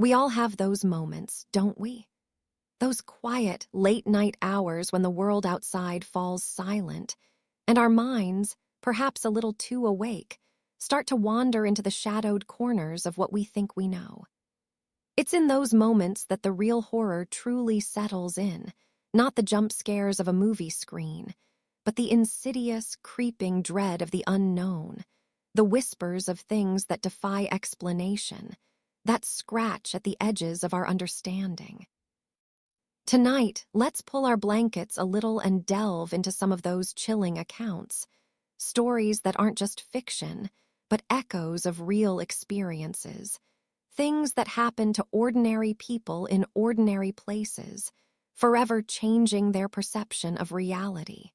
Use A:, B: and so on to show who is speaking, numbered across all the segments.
A: We all have those moments, don't we? Those quiet, late-night hours when the world outside falls silent, and our minds, perhaps a little too awake, start to wander into the shadowed corners of what we think we know. It's in those moments that the real horror truly settles in, not the jump scares of a movie screen, but the insidious, creeping dread of the unknown, the whispers of things that defy explanation, that scratch at the edges of our understanding. Tonight, let's pull our blankets a little and delve into some of those chilling accounts, stories that aren't just fiction, but echoes of real experiences, things that happen to ordinary people in ordinary places, forever changing their perception of reality.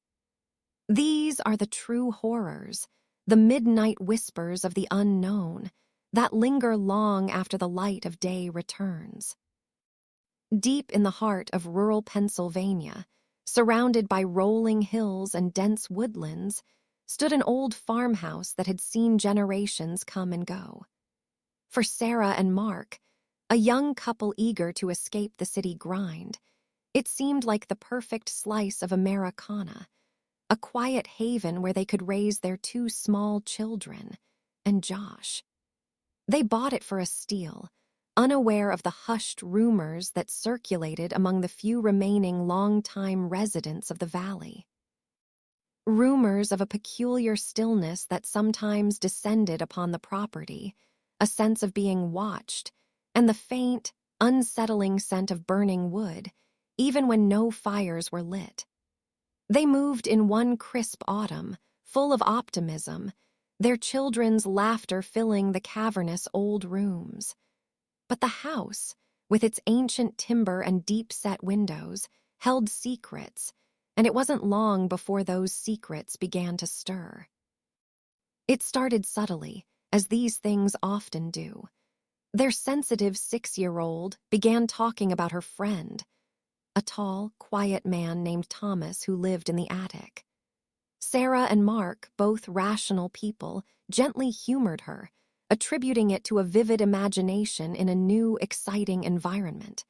A: These are the true horrors, the midnight whispers of the unknown, that linger long after the light of day returns. Deep in the heart of rural Pennsylvania, surrounded by rolling hills and dense woodlands, stood an old farmhouse that had seen generations come and go. For Sarah and Mark, a young couple eager to escape the city grind, it seemed like the perfect slice of Americana, a quiet haven where they could raise their two small children, and Josh. They bought it for a steal, unaware of the hushed rumors that circulated among the few remaining long-time residents of the valley. Rumors of a peculiar stillness that sometimes descended upon the property, a sense of being watched, and the faint, unsettling scent of burning wood, even when no fires were lit. They moved in one crisp autumn, full of optimism, their children's laughter filling the cavernous old rooms. But the house, with its ancient timber and deep-set windows, held secrets, and it wasn't long before those secrets began to stir. It started subtly, as these things often do. Their sensitive 6-year-old began talking about her friend, a tall, quiet man named Thomas who lived in the attic. Sarah and Mark, both rational people, gently humored her, attributing it to a vivid imagination in a new, exciting environment.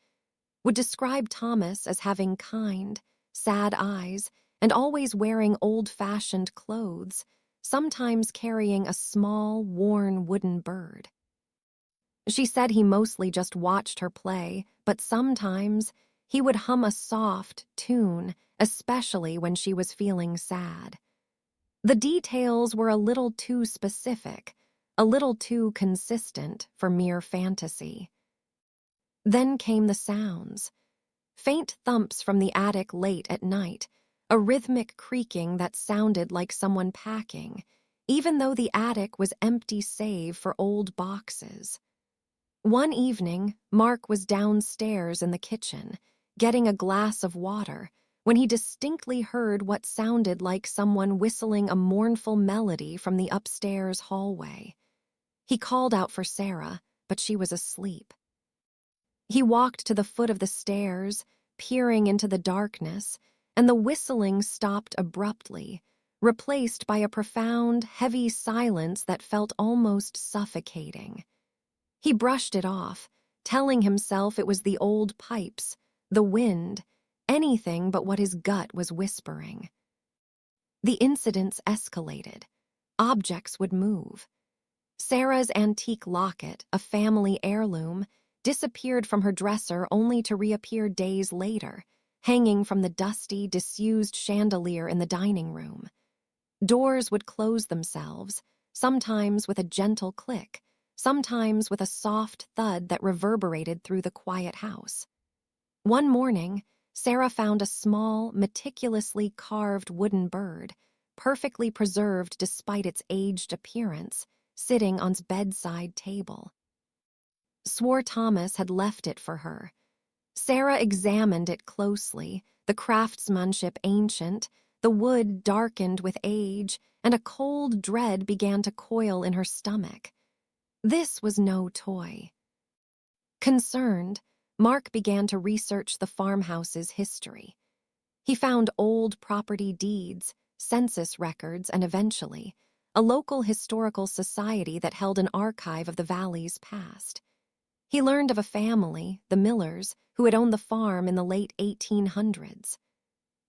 A: Would describe Thomas as having kind, sad eyes and always wearing old-fashioned clothes, sometimes carrying a small, worn wooden bird. She said he mostly just watched her play, but sometimes he would hum a soft tune, especially when she was feeling sad. The details were a little too specific, a little too consistent for mere fantasy. Then came the sounds. Faint thumps from the attic late at night, a rhythmic creaking that sounded like someone packing, even though the attic was empty save for old boxes. One evening, Mark was downstairs in the kitchen, getting a glass of water, when he distinctly heard what sounded like someone whistling a mournful melody from the upstairs hallway. He called out for Sarah, but she was asleep. He walked to the foot of the stairs, peering into the darkness, and the whistling stopped abruptly, replaced by a profound, heavy silence that felt almost suffocating. He brushed it off, telling himself it was the old pipes, the wind, anything but what his gut was whispering. The incidents escalated. Objects would move. Sarah's antique locket, a family heirloom, disappeared from her dresser only to reappear days later, hanging from the dusty, disused chandelier in the dining room. Doors would close themselves, sometimes with a gentle click, sometimes with a soft thud that reverberated through the quiet house. One morning, Sarah found a small, meticulously carved wooden bird, perfectly preserved despite its aged appearance, sitting on its bedside table. Swore Thomas had left it for her. Sarah examined it closely, the craftsmanship ancient, the wood darkened with age, and a cold dread began to coil in her stomach. This was no toy. Concerned, Mark began to research the farmhouse's history. He found old property deeds, census records, and eventually, a local historical society that held an archive of the valley's past. He learned of a family, the Millers, who had owned the farm in the late 1800s.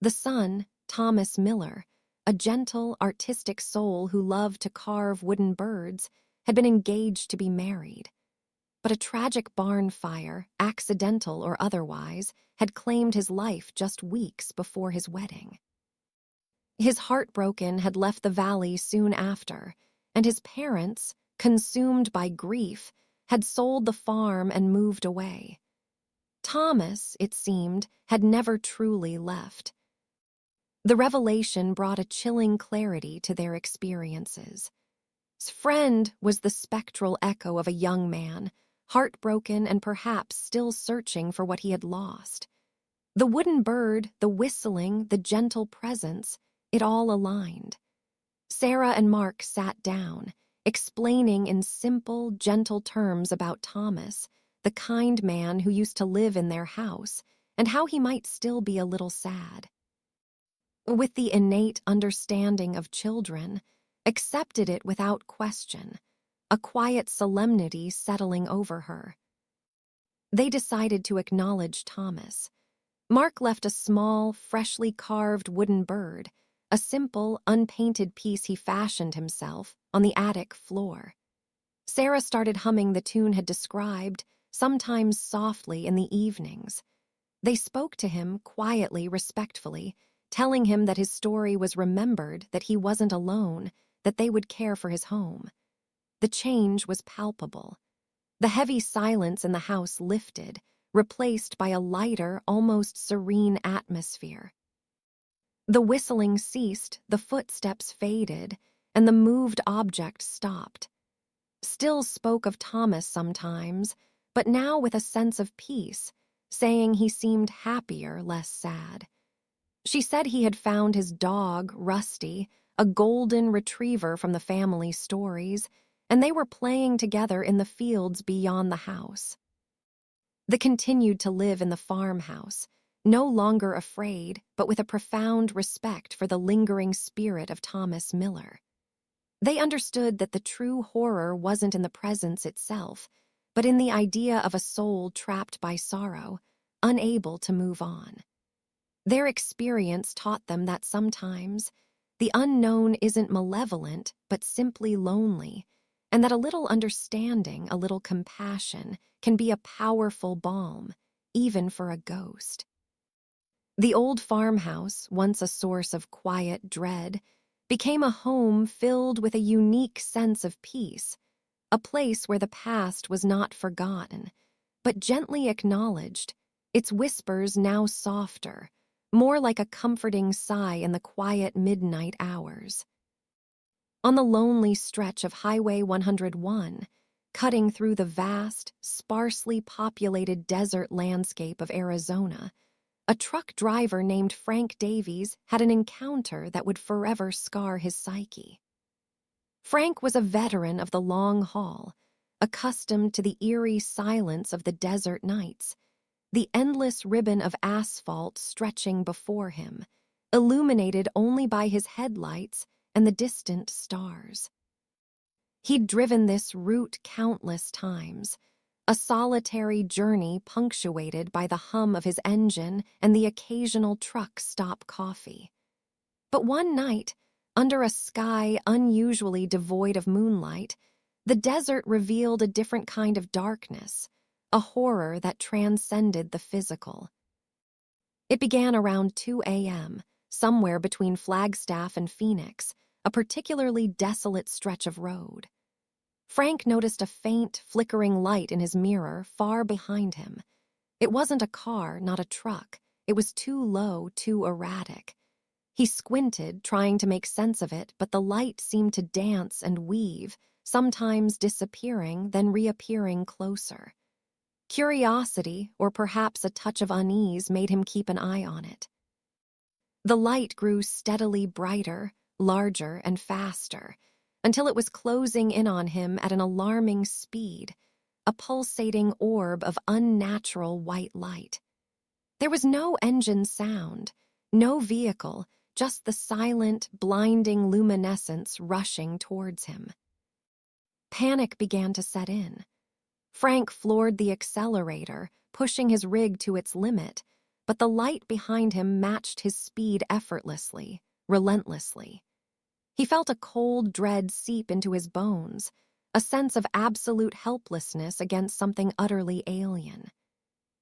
A: The son, Thomas Miller, a gentle, artistic soul who loved to carve wooden birds, had been engaged to be married. But a tragic barn fire, accidental or otherwise, had claimed his life just weeks before his wedding. His heartbroken had left the valley soon after, and his parents, consumed by grief, had sold the farm and moved away. Thomas, it seemed, had never truly left. The revelation brought a chilling clarity to their experiences. His friend was the spectral echo of a young man, heartbroken and perhaps still searching for what he had lost. The wooden bird, the whistling, the gentle presence, it all aligned. Sarah and Mark sat down, explaining in simple, gentle terms about Thomas, the kind man who used to live in their house, and how he might still be a little sad. With the innate understanding of children, accepted it without question, a quiet solemnity settling over her. They decided to acknowledge Thomas. Mark left a small, freshly carved wooden bird, a simple, unpainted piece he fashioned himself, on the attic floor. Sarah started humming the tune had described, sometimes softly in the evenings. They spoke to him quietly, respectfully, telling him that his story was remembered, that he wasn't alone, that they would care for his home. The change was palpable. The heavy silence in the house lifted, replaced by a lighter, almost serene atmosphere. The whistling ceased, the footsteps faded, and the moved object stopped. Still spoke of Thomas sometimes, but now with a sense of peace, saying he seemed happier, less sad. She said he had found his dog, Rusty, a golden retriever from the family stories, and they were playing together in the fields beyond the house. They continued to live in the farmhouse, no longer afraid, but with a profound respect for the lingering spirit of Thomas Miller. They understood that the true horror wasn't in the presence itself, but in the idea of a soul trapped by sorrow, unable to move on. Their experience taught them that sometimes the unknown isn't malevolent, but simply lonely, and that a little understanding, a little compassion, can be a powerful balm, even for a ghost. The old farmhouse, once a source of quiet dread, became a home filled with a unique sense of peace, a place where the past was not forgotten, but gently acknowledged, its whispers now softer, more like a comforting sigh in the quiet midnight hours. On the lonely stretch of Highway 101, cutting through the vast, sparsely populated desert landscape of Arizona, a truck driver named Frank Davies had an encounter that would forever scar his psyche. Frank was a veteran of the long haul, accustomed to the eerie silence of the desert nights, the endless ribbon of asphalt stretching before him, illuminated only by his headlights and the distant stars. He'd driven this route countless times, a solitary journey punctuated by the hum of his engine and the occasional truck stop coffee. But one night, under a sky unusually devoid of moonlight, the desert revealed a different kind of darkness, a horror that transcended the physical. It began around 2 a.m., somewhere between Flagstaff and Phoenix, a particularly desolate stretch of road. Frank noticed a faint, flickering light in his mirror far behind him. It wasn't a car, not a truck. It was too low, too erratic. He squinted, trying to make sense of it, but the light seemed to dance and weave, sometimes disappearing, then reappearing closer. Curiosity, or perhaps a touch of unease, made him keep an eye on it. The light grew steadily brighter, larger, and faster, until it was closing in on him at an alarming speed, a pulsating orb of unnatural white light. There was no engine sound, no vehicle, just the silent, blinding luminescence rushing towards him. Panic began to set in. Frank floored the accelerator, pushing his rig to its limit, but the light behind him matched his speed effortlessly, relentlessly. He felt a cold dread seep into his bones, a sense of absolute helplessness against something utterly alien.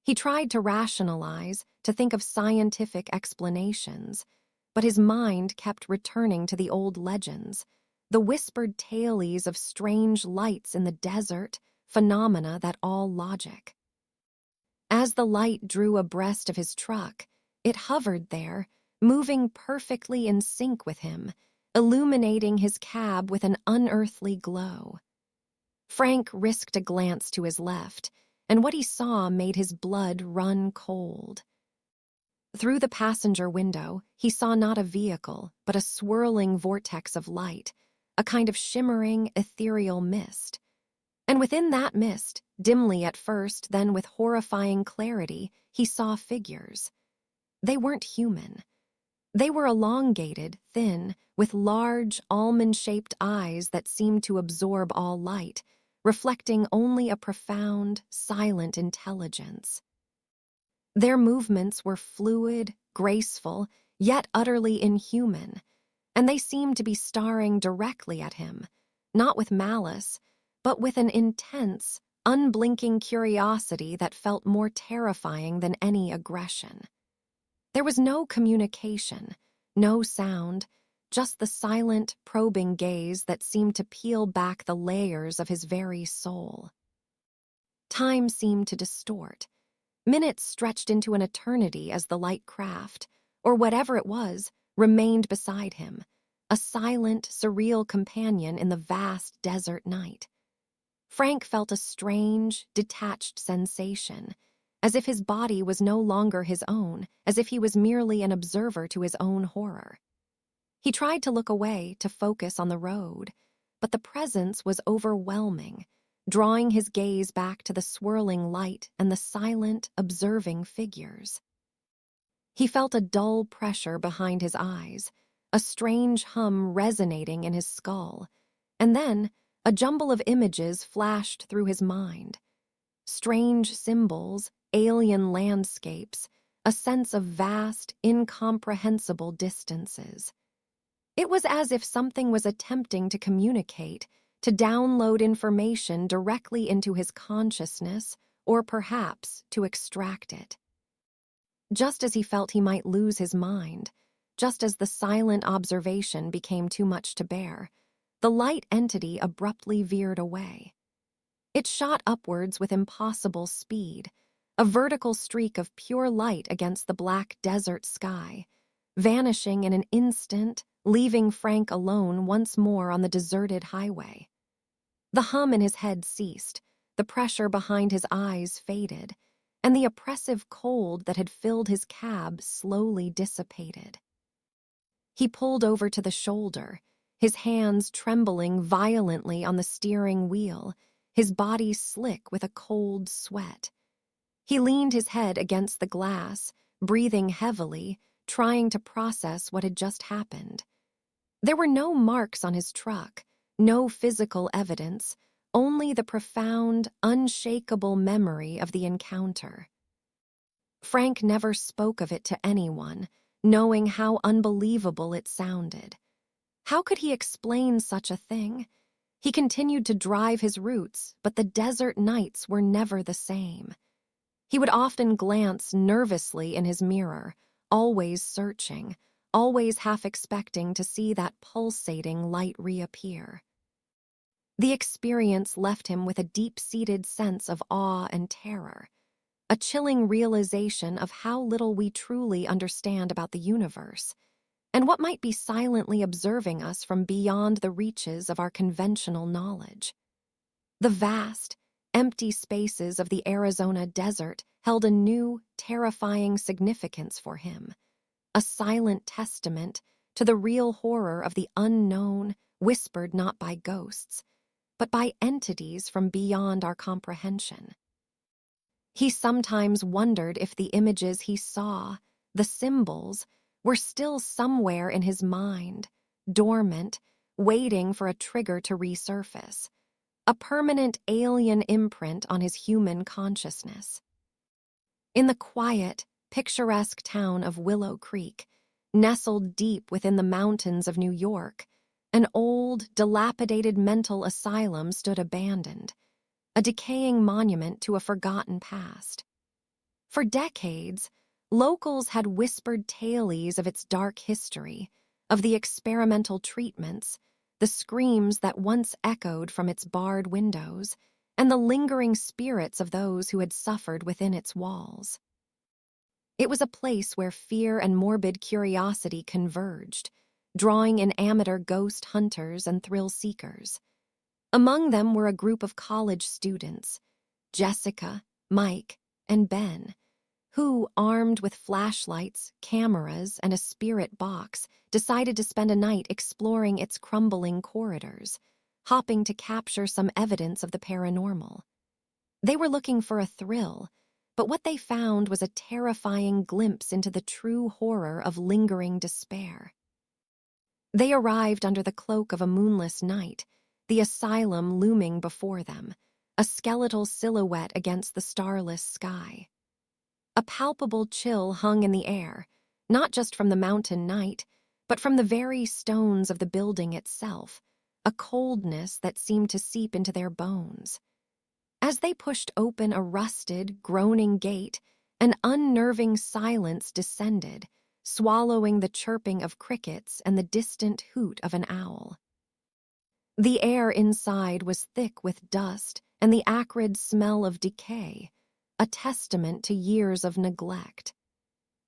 A: He tried to rationalize, to think of scientific explanations, but his mind kept returning to the old legends, the whispered tales of strange lights in the desert, phenomena that all logic. As the light drew abreast of his truck, it hovered there, moving perfectly in sync with him, illuminating his cab with an unearthly glow. Frank risked a glance to his left, and what he saw made his blood run cold. Through the passenger window, he saw not a vehicle, but a swirling vortex of light, a kind of shimmering, ethereal mist. And within that mist, dimly at first, then with horrifying clarity, he saw figures. They weren't human. They were elongated, thin, with large, almond-shaped eyes that seemed to absorb all light, reflecting only a profound, silent intelligence. Their movements were fluid, graceful, yet utterly inhuman, and they seemed to be staring directly at him, not with malice, but with an intense, unblinking curiosity that felt more terrifying than any aggression. There was no communication, no sound, just the silent, probing gaze that seemed to peel back the layers of his very soul. Time seemed to distort. Minutes stretched into an eternity as the light craft, or whatever it was, remained beside him, a silent, surreal companion in the vast desert night. Frank felt a strange, detached sensation, as if his body was no longer his own, as if he was merely an observer to his own horror. He tried to look away, to focus on the road, but the presence was overwhelming, drawing his gaze back to the swirling light and the silent, observing figures. He felt a dull pressure behind his eyes, a strange hum resonating in his skull, and then a jumble of images flashed through his mind. Strange symbols, alien landscapes, a sense of vast, incomprehensible distances. It was as if something was attempting to communicate, to download information directly into his consciousness, or perhaps to extract it. Just as he felt he might lose his mind, just as the silent observation became too much to bear, the light entity abruptly veered away. It shot upwards with impossible speed, a vertical streak of pure light against the black desert sky, vanishing in an instant, leaving Frank alone once more on the deserted highway. The hum in his head ceased, the pressure behind his eyes faded, and the oppressive cold that had filled his cab slowly dissipated. He pulled over to the shoulder, his hands trembling violently on the steering wheel, his body slick with a cold sweat. He leaned his head against the glass, breathing heavily, trying to process what had just happened. There were no marks on his truck, no physical evidence, only the profound, unshakable memory of the encounter. Frank never spoke of it to anyone, knowing how unbelievable it sounded. How could he explain such a thing? He continued to drive his routes, but the desert nights were never the same. He would often glance nervously in his mirror, always searching, always half expecting to see that pulsating light reappear. The experience left him with a deep-seated sense of awe and terror, a chilling realization of how little we truly understand about the universe, and what might be silently observing us from beyond the reaches of our conventional knowledge. The vast, empty spaces of the Arizona desert held a new, terrifying significance for him, a silent testament to the real horror of the unknown, whispered not by ghosts, but by entities from beyond our comprehension. He sometimes wondered if the images he saw, the symbols, were still somewhere in his mind, dormant, waiting for a trigger to resurface, a permanent alien imprint on his human consciousness. In the quiet, picturesque town of Willow Creek, nestled deep within the mountains of New York, an old, dilapidated mental asylum stood abandoned, a decaying monument to a forgotten past. For decades, locals had whispered tales of its dark history, of the experimental treatments, the screams that once echoed from its barred windows, and the lingering spirits of those who had suffered within its walls. It was a place where fear and morbid curiosity converged, drawing in amateur ghost hunters and thrill seekers. Among them were a group of college students, Jessica, Mike, and Ben, who, armed with flashlights, cameras, and a spirit box, decided to spend a night exploring its crumbling corridors, hoping to capture some evidence of the paranormal. They were looking for a thrill, but what they found was a terrifying glimpse into the true horror of lingering despair. They arrived under the cloak of a moonless night, the asylum looming before them, a skeletal silhouette against the starless sky. A palpable chill hung in the air, not just from the mountain night, but from the very stones of the building itself, a coldness that seemed to seep into their bones. As they pushed open a rusted, groaning gate, an unnerving silence descended, swallowing the chirping of crickets and the distant hoot of an owl. The air inside was thick with dust and the acrid smell of decay, a testament to years of neglect.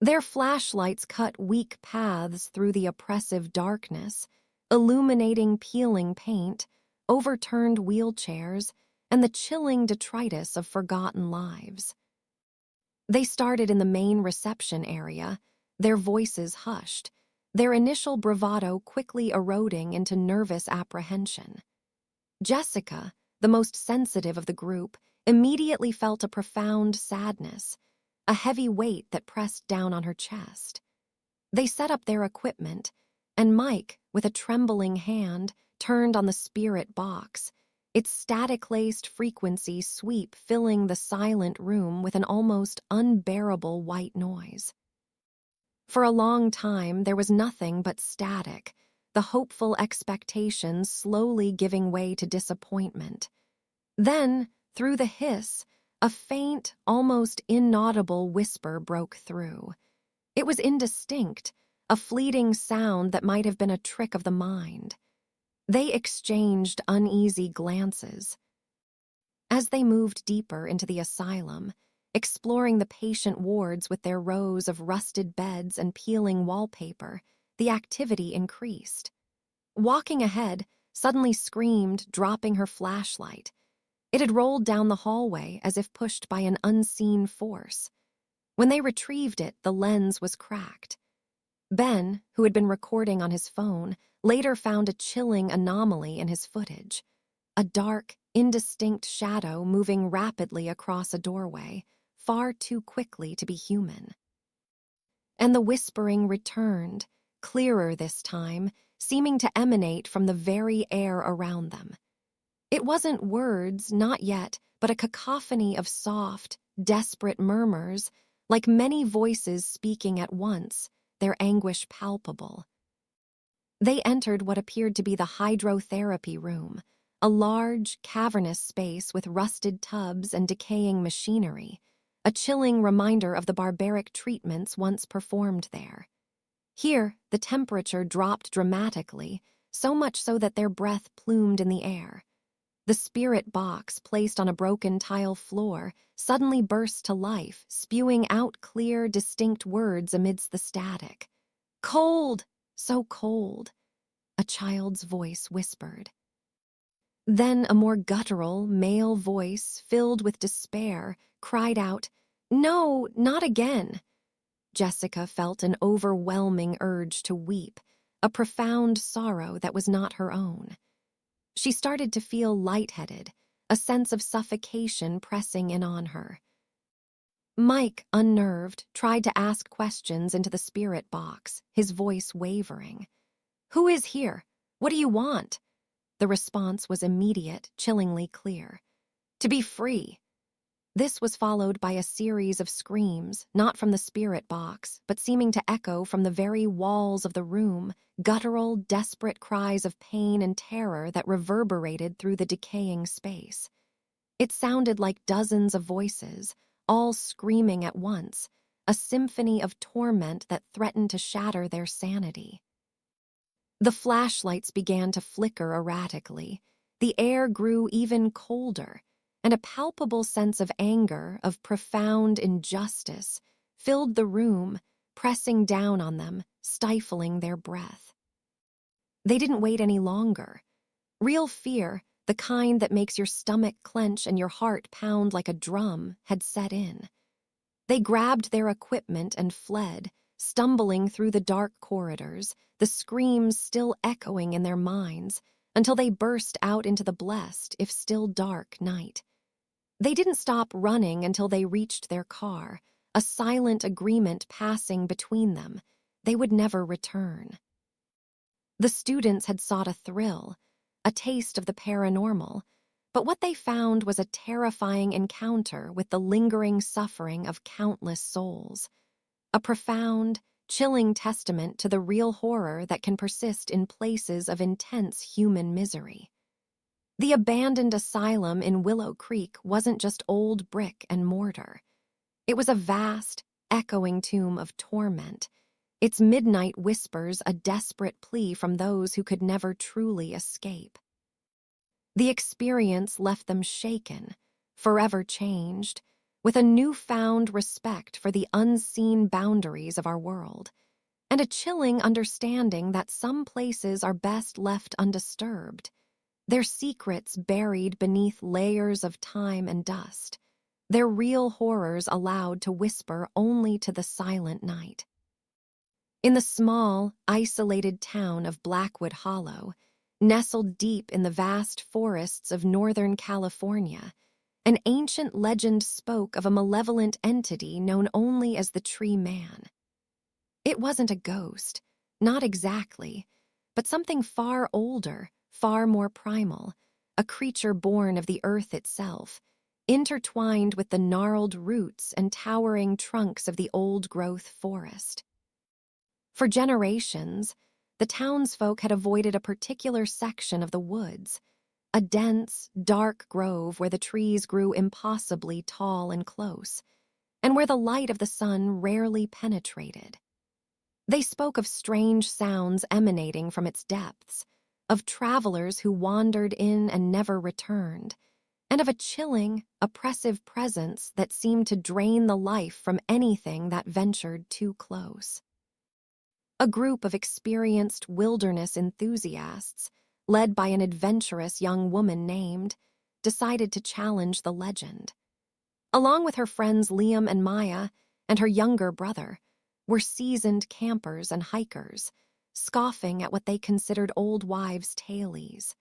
A: Their flashlights cut weak paths through the oppressive darkness, illuminating peeling paint, overturned wheelchairs, and the chilling detritus of forgotten lives. They started in the main reception area, their voices hushed, their initial bravado quickly eroding into nervous apprehension. Jessica, the most sensitive of the group, immediately felt a profound sadness, a heavy weight that pressed down on her chest. They set up their equipment, and Mike, with a trembling hand, turned on the spirit box, its static-laced frequency sweep filling the silent room with an almost unbearable white noise. For a long time, there was nothing but static, the hopeful expectations slowly giving way to disappointment. Then, through the hiss, a faint, almost inaudible whisper broke through. It was indistinct, a fleeting sound that might have been a trick of the mind. They exchanged uneasy glances. As they moved deeper into the asylum, exploring the patient wards with their rows of rusted beds and peeling wallpaper, the activity increased. Walking ahead, suddenly screamed, dropping her flashlight. It had rolled down the hallway as if pushed by an unseen force. When they retrieved it, the lens was cracked. Ben, who had been recording on his phone, later found a chilling anomaly in his footage. A dark, indistinct shadow moving rapidly across a doorway, far too quickly to be human. And the whispering returned, clearer this time, seeming to emanate from the very air around them. It wasn't words, not yet, but a cacophony of soft, desperate murmurs, like many voices speaking at once, their anguish palpable. They entered what appeared to be the hydrotherapy room, a large, cavernous space with rusted tubs and decaying machinery, a chilling reminder of the barbaric treatments once performed there. Here, the temperature dropped dramatically, so much so that their breath plumed in the air. The spirit box, placed on a broken tile floor, suddenly burst to life, spewing out clear, distinct words amidst the static. "Cold! So cold!" a child's voice whispered. Then a more guttural, male voice, filled with despair, cried out, "No, not again!" Jessica felt an overwhelming urge to weep, a profound sorrow that was not her own. She started to feel lightheaded, a sense of suffocation pressing in on her. Mike, unnerved, tried to ask questions into the spirit box, his voice wavering. "Who is here? What do you want?" The response was immediate, chillingly clear. To be free. This was followed by a series of screams, not from the spirit box, but seeming to echo from the very walls of the room, guttural, desperate cries of pain and terror that reverberated through the decaying space. It sounded like dozens of voices, all screaming at once, a symphony of torment that threatened to shatter their sanity. The flashlights began to flicker erratically. The air grew even colder, and a palpable sense of anger, of profound injustice, filled the room, pressing down on them, stifling their breath. They didn't wait any longer. Real fear, the kind that makes your stomach clench and your heart pound like a drum, had set in. They grabbed their equipment and fled, stumbling through the dark corridors, the screams still echoing in their minds, until they burst out into the blessed, if still dark, night. They didn't stop running until they reached their car, a silent agreement passing between them. They would never return. The students had sought a thrill, a taste of the paranormal, but what they found was a terrifying encounter with the lingering suffering of countless souls, a profound, chilling testament to the real horror that can persist in places of intense human misery. The abandoned asylum in Willow Creek wasn't just old brick and mortar. It was a vast, echoing tomb of torment, its midnight whispers a desperate plea from those who could never truly escape. The experience left them shaken, forever changed, with a newfound respect for the unseen boundaries of our world, and a chilling understanding that some places are best left undisturbed, their secrets buried beneath layers of time and dust, their real horrors allowed to whisper only to the silent night. In the small, isolated town of Blackwood Hollow, nestled deep in the vast forests of Northern California, an ancient legend spoke of a malevolent entity known only as the Tree Man. It wasn't a ghost, not exactly, but something far older, far more primal, a creature born of the earth itself, intertwined with the gnarled roots and towering trunks of the old-growth forest. For generations, the townsfolk had avoided a particular section of the woods, a dense, dark grove where the trees grew impossibly tall and close, and where the light of the sun rarely penetrated. They spoke of strange sounds emanating from its depths, of travelers who wandered in and never returned, and of a chilling, oppressive presence that seemed to drain the life from anything that ventured too close. A group of experienced wilderness enthusiasts, led by an adventurous young woman named, decided to challenge the legend. Along with her friends Liam and Maya and her younger brother, were seasoned campers and hikers, scoffing at what they considered old wives' tales.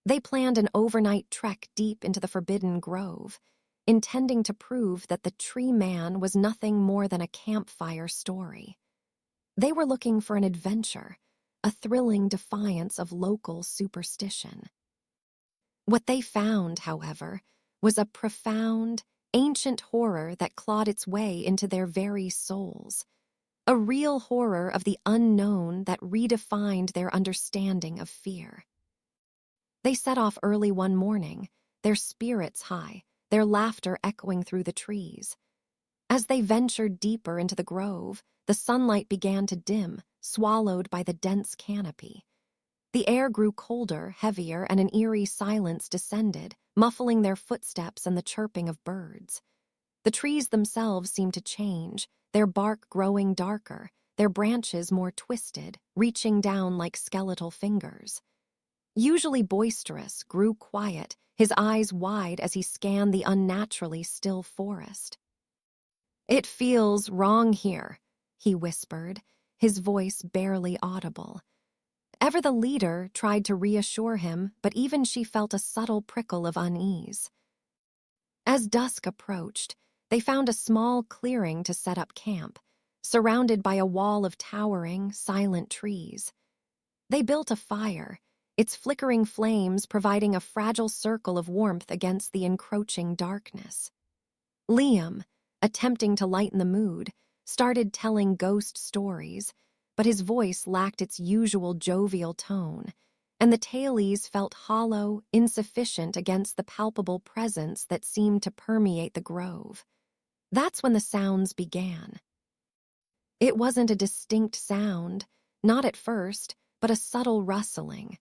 A: They planned an overnight trek deep into the forbidden grove, intending to prove that the Tree Man was nothing more than a campfire story. They were looking for an adventure, a thrilling defiance of local superstition. What they found, however, was a profound, ancient horror that clawed its way into their very souls, a real horror of the unknown that redefined their understanding of fear. They set off early one morning, their spirits high, their laughter echoing through the trees. As they ventured deeper into the grove, the sunlight began to dim, swallowed by the dense canopy. The air grew colder, heavier, and an eerie silence descended, muffling their footsteps and the chirping of birds. The trees themselves seemed to change, their bark growing darker, their branches more twisted, reaching down like skeletal fingers. Usually boisterous, grew quiet, his eyes wide as he scanned the unnaturally still forest. "It feels wrong here," he whispered, his voice barely audible. Ever the leader tried to reassure him, but even she felt a subtle prickle of unease. As dusk approached, they found a small clearing to set up camp, surrounded by a wall of towering, silent trees. They built a fire, its flickering flames providing a fragile circle of warmth against the encroaching darkness. Liam, attempting to lighten the mood, started telling ghost stories, but his voice lacked its usual jovial tone, and the tales felt hollow, insufficient against the palpable presence that seemed to permeate the grove. That's when the sounds began. It wasn't a distinct sound, not at first, but a subtle rustling,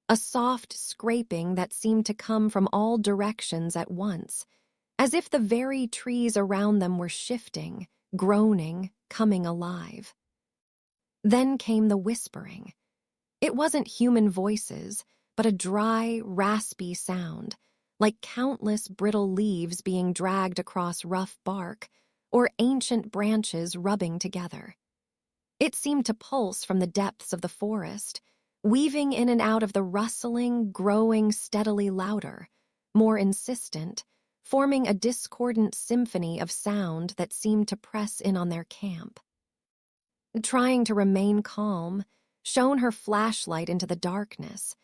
A: a soft scraping that seemed to come from all directions at once, as if the very trees around them were shifting, groaning, coming alive. Then came the whispering. It wasn't human voices, but a dry, raspy sound, like countless brittle leaves being dragged across rough bark, or ancient branches rubbing together. It seemed to pulse from the depths of the forest, weaving in and out of the rustling, growing steadily louder, more insistent, forming a discordant symphony of sound that seemed to press in on their camp. Trying to remain calm, shone her flashlight into the darkness,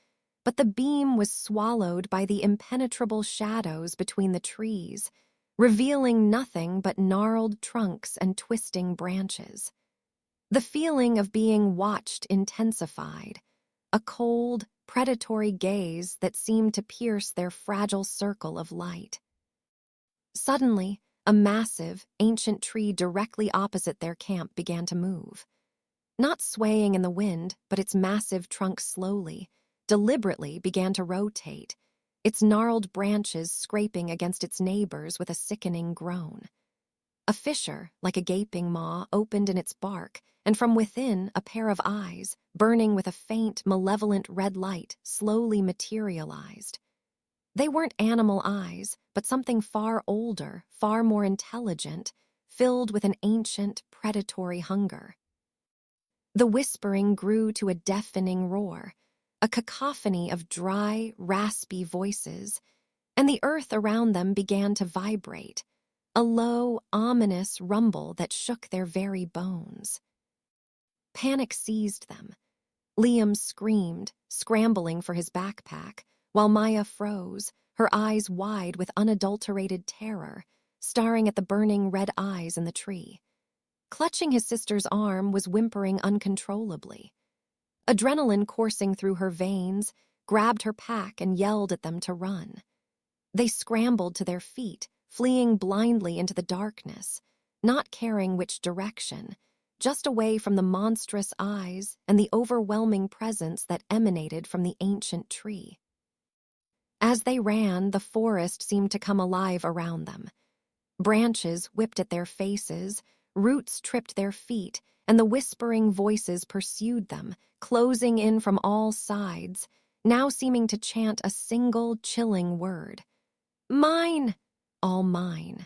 A: but the beam was swallowed by the impenetrable shadows between the trees, revealing nothing but gnarled trunks and twisting branches. The feeling of being watched intensified, a cold, predatory gaze that seemed to pierce their fragile circle of light. Suddenly, a massive, ancient tree directly opposite their camp began to move. Not swaying in the wind, but its massive trunk slowly, deliberately began to rotate, its gnarled branches scraping against its neighbors with a sickening groan. A fissure, like a gaping maw, opened in its bark, and from within a pair of eyes, burning with a faint, malevolent red light, slowly materialized. They weren't animal eyes, but something far older, far more intelligent, filled with an ancient, predatory hunger. The whispering grew to a deafening roar, a cacophony of dry, raspy voices, and the earth around them began to vibrate, a low, ominous rumble that shook their very bones. Panic seized them. Liam screamed, scrambling for his backpack, while Maya froze, her eyes wide with unadulterated terror, staring at the burning red eyes in the tree. Clutching his sister's arm was whimpering uncontrollably. Adrenaline coursing through her veins, grabbed her pack and yelled at them to run. They scrambled to their feet, fleeing blindly into the darkness, not caring which direction, just away from the monstrous eyes and the overwhelming presence that emanated from the ancient tree. As they ran, the forest seemed to come alive around them. Branches whipped at their faces, roots tripped their feet, and the whispering voices pursued them, closing in from all sides, now seeming to chant a single chilling word. Mine! All mine.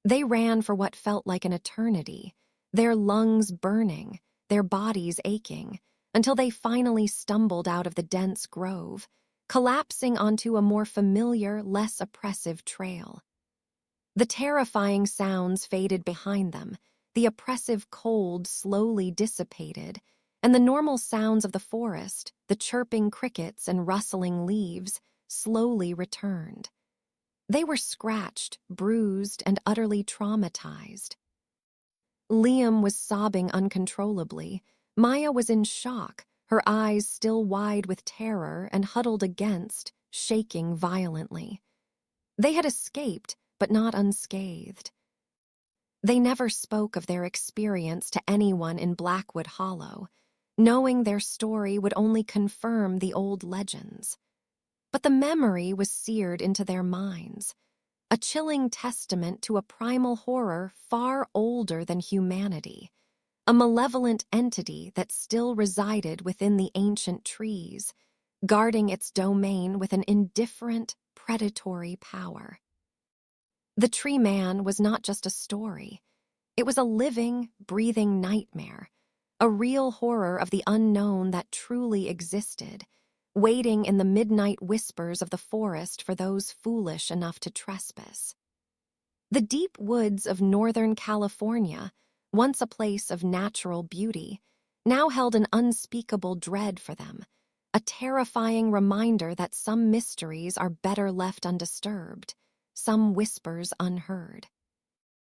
A: They ran for what felt like an eternity, their lungs burning, their bodies aching, until they finally stumbled out of the dense grove, collapsing onto a more familiar, less oppressive trail. The terrifying sounds faded behind them, the oppressive cold slowly dissipated, and the normal sounds of the forest, the chirping crickets and rustling leaves, slowly returned. They were scratched, bruised, and utterly traumatized. Liam was sobbing uncontrollably. Maya was in shock, her eyes still wide with terror and huddled against, shaking violently. They had escaped, but not unscathed. They never spoke of their experience to anyone in Blackwood Hollow, knowing their story would only confirm the old legends. But the memory was seared into their minds, a chilling testament to a primal horror far older than humanity, a malevolent entity that still resided within the ancient trees, guarding its domain with an indifferent, predatory power. The Tree Man was not just a story. It was a living, breathing nightmare, a real horror of the unknown that truly existed, waiting in the midnight whispers of the forest for those foolish enough to trespass. The deep woods of Northern California, once a place of natural beauty, now held an unspeakable dread for them, a terrifying reminder that some mysteries are better left undisturbed, some whispers unheard.